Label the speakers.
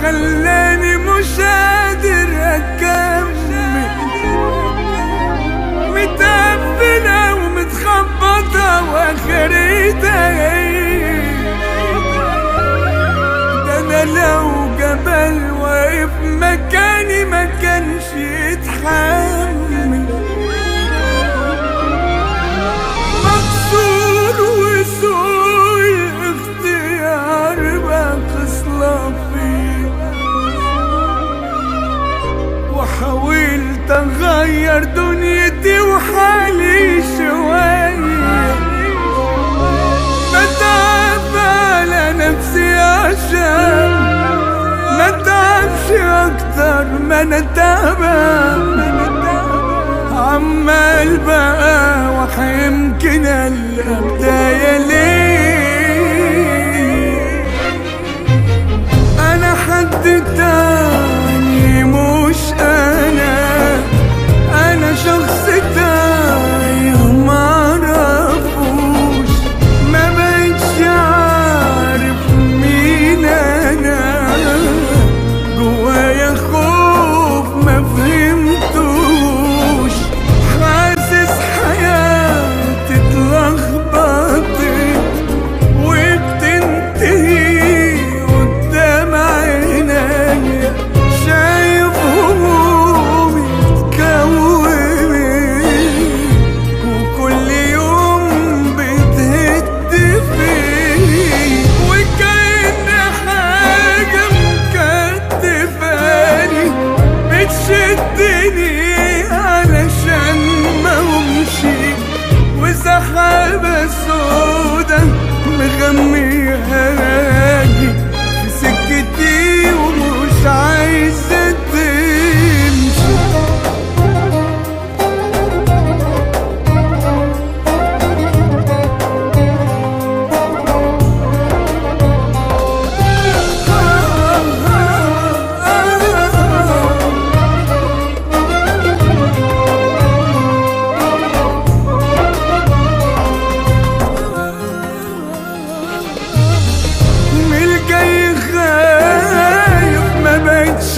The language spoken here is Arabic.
Speaker 1: خلاني مش قادر اكمل، متقفلة ومتخبطة واخرتها ايه؟ ده انا لو جبل واقف مكاني ما كانش يتحمل، مكسور وسوء الاختيار بقى خصلة فيه، وحاولت اغير دنيتي وحالي شوية، بتعب على نفسي عشان ما تعبش اكتر ما انا تعبان، عمال بقى وحيمكن البداية ليه؟ انا حد تاني مش انا شخص تايه معرفوش، ما بقتش عارف مين انا، جوايا خوف ما فهمتوش، حاسس حياتي اتلخبطت وبتنتهي قدام عينيا، شايف همومي اتكومت وكل يوم بتهد فيا، وكأن حاجة مكتفاني بتشدني علشان ما امشي، وسحابة سودا مغمياني في سكتي ومش عايزة تمشي. من الجاي خايف ما بقتش